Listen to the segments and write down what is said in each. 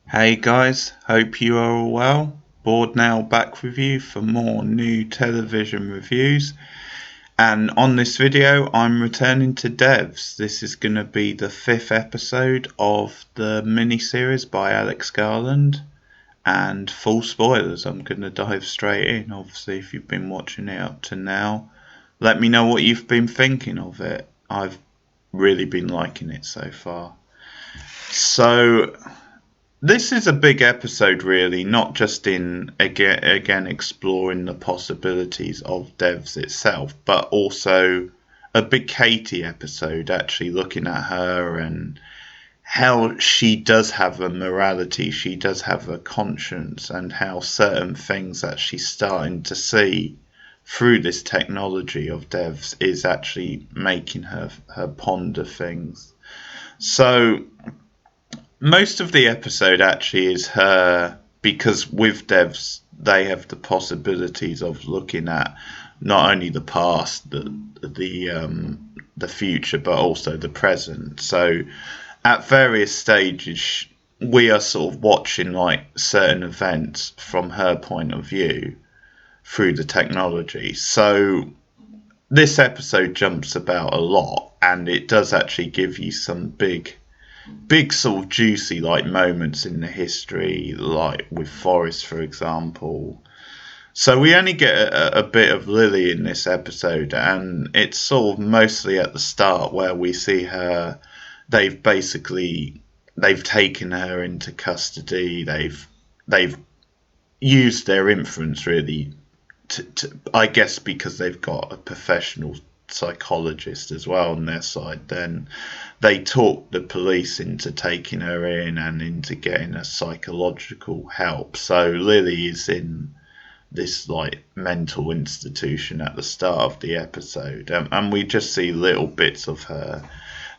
Hey guys, hope you are all well. Board now back with you for more new television reviews. And on this video, I'm returning to Devs. This is going to be the 5th episode of the mini-series by Alex Garland. And full spoilers, I'm going to dive straight in. Obviously, if you've been watching it up to now, let me know what you've been thinking of it. I've really been liking it so far. So, this is a big episode, really, not just in again exploring the possibilities of Devs itself, but also a big Katie episode, actually looking at her and how she does have a morality, she does have a conscience, and how certain things that she's starting to see through this technology of Devs is actually making her ponder things. So most of the episode actually is her, because with Devs they have the possibilities of looking at not only the past, the future, but also the present. So at various stages we are sort of watching like certain events from her point of view through the technology. So this episode jumps about a lot, and it does actually give you some big sort of juicy like moments in the history, like with Forrest, for example. So we only get a bit of Lily in this episode, and it's sort of mostly at the start where we see her. They've taken her into custody. They've used their influence really I guess because they've got a professional psychologist as well on their side, then they talk the police into taking her in and into getting her psychological help. So Lily is in this like mental institution at the start of the episode, and we just see little bits of her.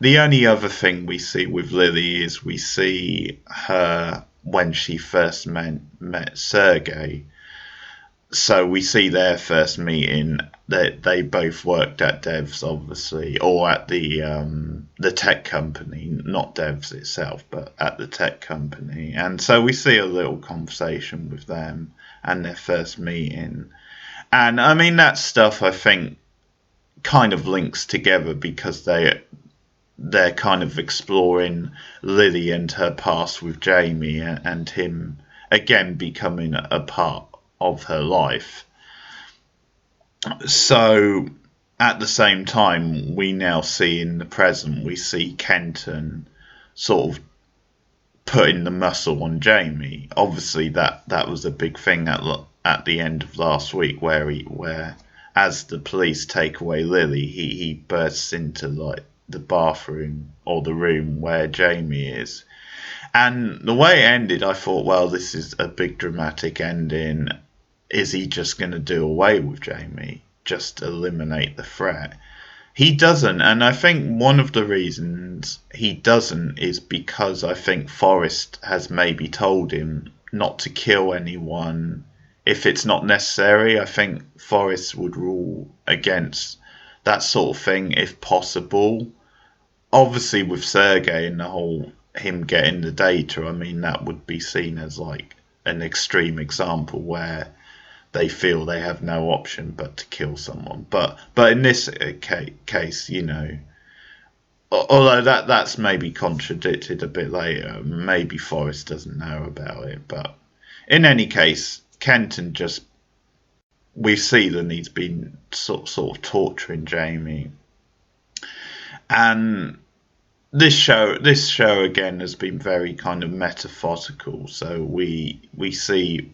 The only other thing we see with Lily is we see her when she first met Sergey. So we see their first meeting. They both worked at Devs, obviously, or at the tech company, not Devs itself, but at the tech company. And so we see a little conversation with them and their first meeting. And I mean, that stuff I think kind of links together because they're kind of exploring Lily and her past with Jamie, and him again becoming a part of her life. So at the same time, we now see in the present, we see Kenton sort of putting the muscle on Jamie. Obviously that was a big thing at the end of last week, where as the police take away Lily, he bursts into like the bathroom or the room where Jamie is. And the way it ended, I thought, well, this is a big dramatic ending. Is he just going to do away with Jamie? Just eliminate the threat? He doesn't, and I think one of the reasons he doesn't is because I think Forrest has maybe told him not to kill anyone if it's not necessary. I think Forrest would rule against that sort of thing if possible. Obviously, with Sergey and the whole him getting the data, I mean, that would be seen as like an extreme example where they feel they have no option but to kill someone. But in this case, you know, although that's maybe contradicted a bit later, maybe Forrest doesn't know about it. But in any case, Kenton just, we see that he's been sort of torturing Jamie. And this show again has been very kind of metaphorical. So we see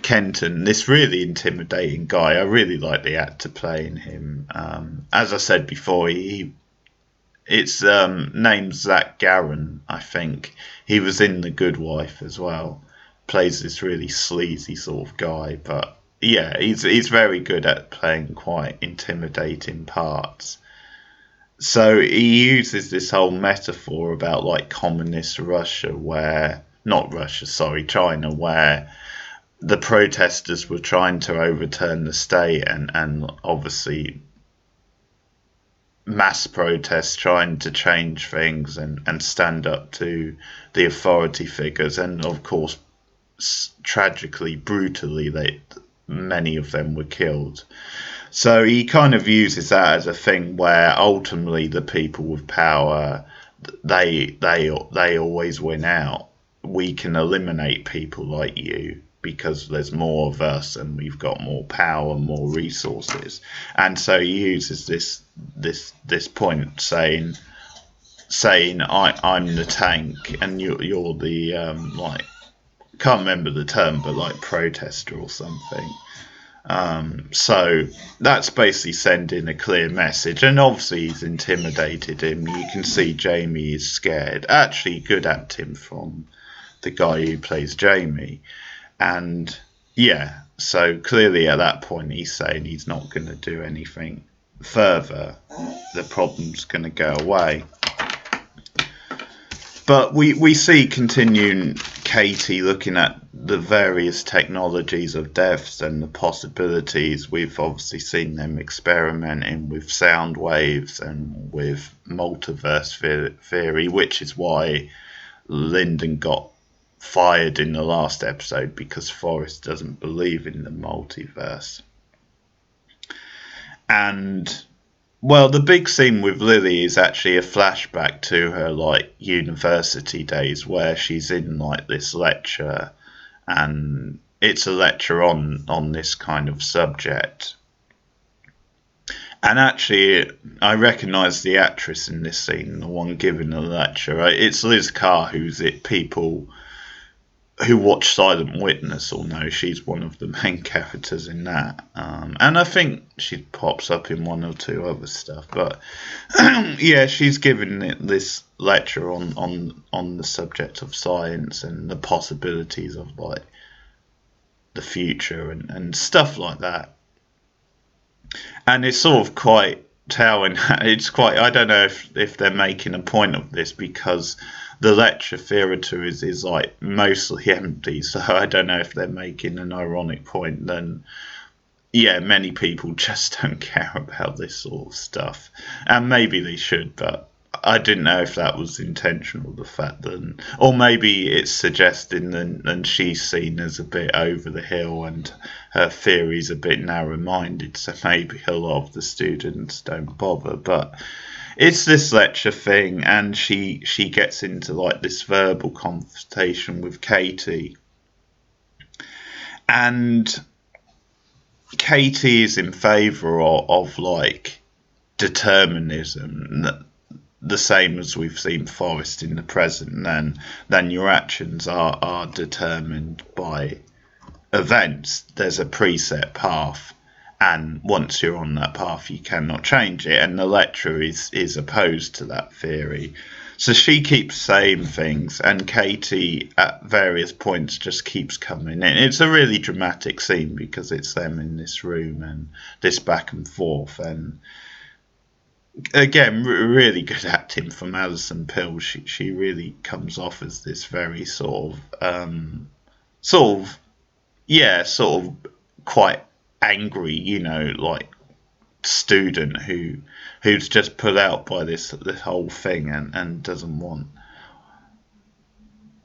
Kenton, this really intimidating guy. I really like the actor playing him. As I said before, it's named Zach Garron, I think. He was in The Good Wife as well. Plays this really sleazy sort of guy, but yeah, he's very good at playing quite intimidating parts. So he uses this whole metaphor about like communist Russia, where not Russia, sorry, China, where the protesters were trying to overturn the state, and obviously mass protests trying to change things and stand up to the authority figures, and of course tragically, brutally, many of them were killed. So he kind of uses that as a thing where ultimately the people with power, they always win out. We can eliminate people like you because there's more of us and we've got more power, more resources. And so he uses this point saying I'm the tank and you're the like, can't remember the term, but like protester or something. So that's basically sending a clear message, and obviously he's intimidated him. You can see Jamie is scared. Actually, good acting from the guy who plays Jamie, and yeah, so clearly at that point he's saying he's not going to do anything further. The problem's going to go away. But we see continuing Katie looking at the various technologies of deaths and the possibilities. We've obviously seen them experimenting with sound waves and with multiverse theory, which is why Lyndon got fired in the last episode, because Forrest doesn't believe in the multiverse. And well, the big scene with Lily is actually a flashback to her like university days, where she's in like this lecture, and it's a lecture on this kind of subject. And actually, I recognise the actress in this scene, the one giving the lecture. It's Liz Carr, who's it. People who watch Silent Witness will know she's one of the main characters in that. And I think she pops up in one or two other stuff. But yeah, she's giving this lecture on the subject of science and the possibilities of like the future and stuff like that. And it's sort of quite telling. It's quite, I don't know if they're making a point of this, because the lecture theatre is like mostly empty, so I don't know if they're making an ironic point. Then yeah, many people just don't care about this sort of stuff, and maybe they should, but I didn't know if that was intentional, the fact that, or maybe it's suggesting that she's seen as a bit over the hill and her theory's a bit narrow-minded, so maybe a lot of the students don't bother. But it's this lecture thing, and she gets into like this verbal confrontation with Katie, and Katie is in favour of like determinism, the same as we've seen Forrest in the present. Then your actions are determined by events. There's a preset path, and once you're on that path you cannot change it, and the lecturer is opposed to that theory. So she keeps saying things, and Katie at various points just keeps coming in. It's a really dramatic scene because it's them in this room and this back and forth, and again, really good acting from Alison Pill. She really comes off as this very sort of quite angry, like student who's just put out by this whole thing and doesn't want,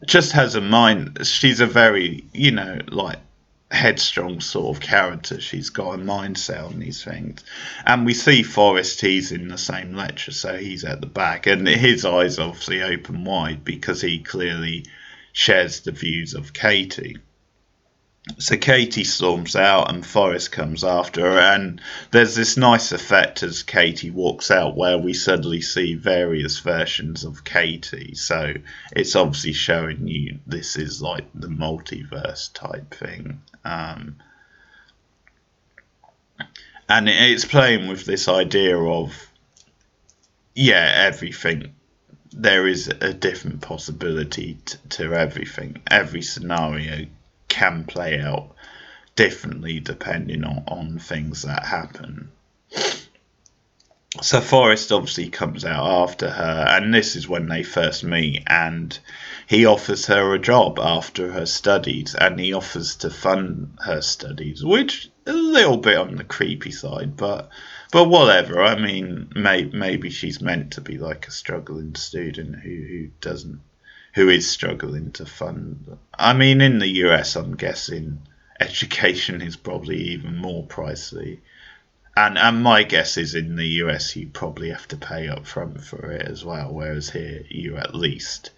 just has a mind. She's a very like headstrong sort of character. She's got a mindset on these things, and we see Forrest. He's in the same lecture, so he's at the back, and his eyes obviously open wide because he clearly shares the views of Katie. So Katie storms out and Forrest comes after her, and there's this nice effect as Katie walks out where we suddenly see various versions of Katie. So it's obviously showing you this is like the multiverse type thing. And it's playing with this idea of, everything. There is a different possibility to everything. Every scenario can play out differently depending on things that happen. So Forrest obviously comes out after her, and this is when they first meet, and he offers her a job after her studies, and he offers to fund her studies, which is a little bit on the creepy side, but But whatever. I mean, maybe she's meant to be like a struggling student who is struggling to fund. I mean, in the US, I'm guessing education is probably even more pricey. And my guess is in the US you probably have to pay up front for it as well, whereas here you at least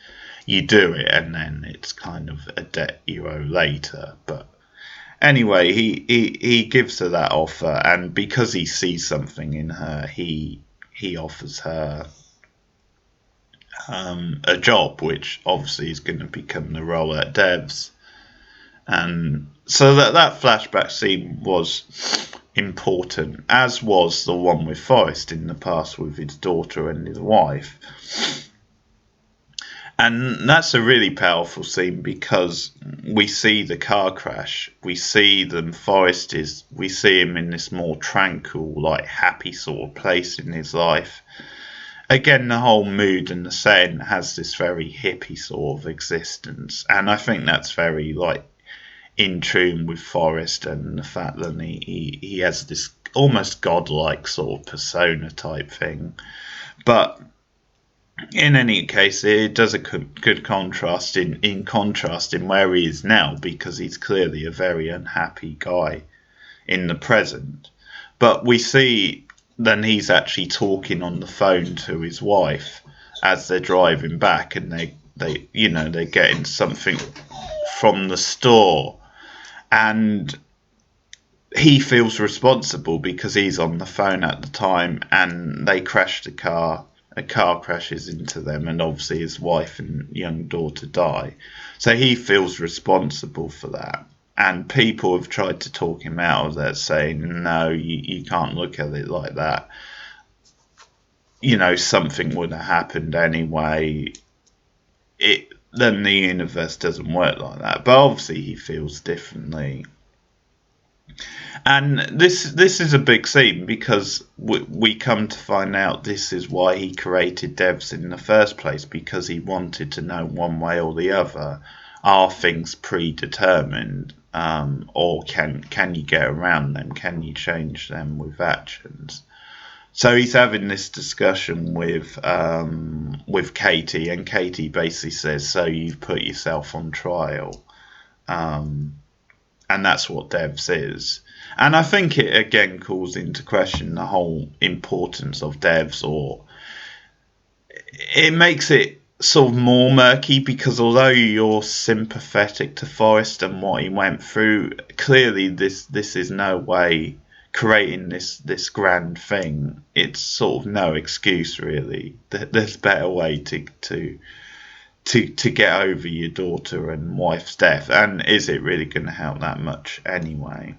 you do it and then it's kind of a debt you owe later. But anyway, he gives her that offer, and because he sees something in her, he offers her a job, which obviously is going to become the role at Devs. And so that flashback scene was important, as was the one with Forrest in the past with his daughter and his wife. And that's a really powerful scene because we see the car crash. We see we see him in this more tranquil, like happy sort of place in his life. Again, the whole mood and the setting has this very hippie sort of existence. And I think that's very like in tune with Forrest and the fact that he has this almost godlike sort of persona type thing. But in any case, it does a good contrast in contrasting where he is now, because he's clearly a very unhappy guy in the present. But we see then he's actually talking on the phone to his wife as they're driving back, and they're getting something from the store, and he feels responsible because he's on the phone at the time, and they crash the car. A car crashes into them, and obviously his wife and young daughter die. So he feels responsible for that. And people have tried to talk him out of that, saying, no, you can't look at it like that. Something would have happened anyway. Then the universe doesn't work like that. But obviously he feels differently. And this is a big scene because we come to find out this is why he created Devs in the first place, because he wanted to know one way or the other, are things predetermined, or can you get around them? Can you change them with actions? So he's having this discussion with Katie, and Katie basically says, so you've put yourself on trial. And that's what Devs is. And I think it again calls into question the whole importance of Devs, or it makes it sort of more murky, because although you're sympathetic to Forrest and what he went through, clearly this is no way creating this grand thing. It's sort of no excuse really. There's a better way to get over your daughter and wife's death, and is it really going to help that much anyway?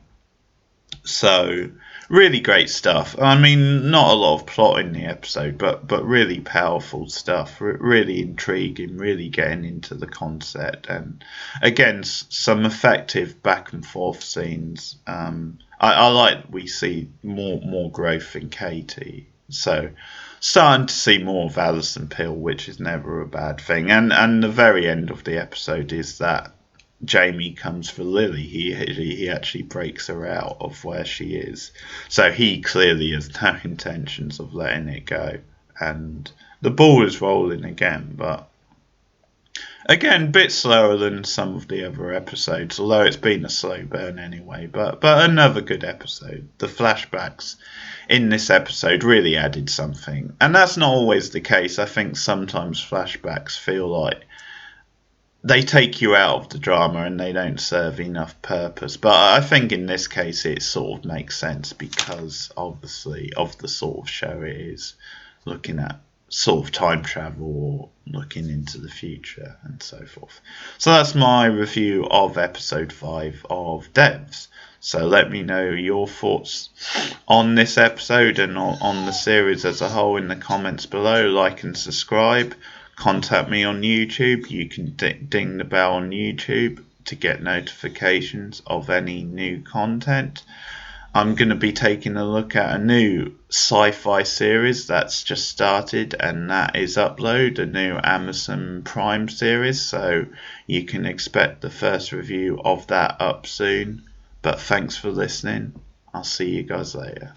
So really great stuff. I mean, not a lot of plot in the episode, but really powerful stuff, really intriguing, really getting into the concept, and again some effective back and forth scenes. I like we see more growth in Katie, so starting to see more of Alison Pill, which is never a bad thing. And the very end of the episode is that Jamie comes for Lily. He actually breaks her out of where she is, so he clearly has no intentions of letting it go, and the ball is rolling again. But again, a bit slower than some of the other episodes, although it's been a slow burn anyway. But another good episode. The flashbacks in this episode really added something, and that's not always the case. I think sometimes flashbacks feel like they take you out of the drama and they don't serve enough purpose. But I think in this case it sort of makes sense, because obviously of the sort of show it is, looking at sort of time travel or looking into the future and so forth. So that's my review of episode 5 of Devs. So let me know your thoughts on this episode and on the series as a whole in the comments below. Like and subscribe. Contact me on YouTube. You can ding the bell on YouTube to get notifications of any new content. I'm going to be taking a look at a new sci-fi series that's just started, and that is Upload, a new Amazon Prime series, so you can expect the first review of that up soon. But thanks for listening. I'll see you guys later.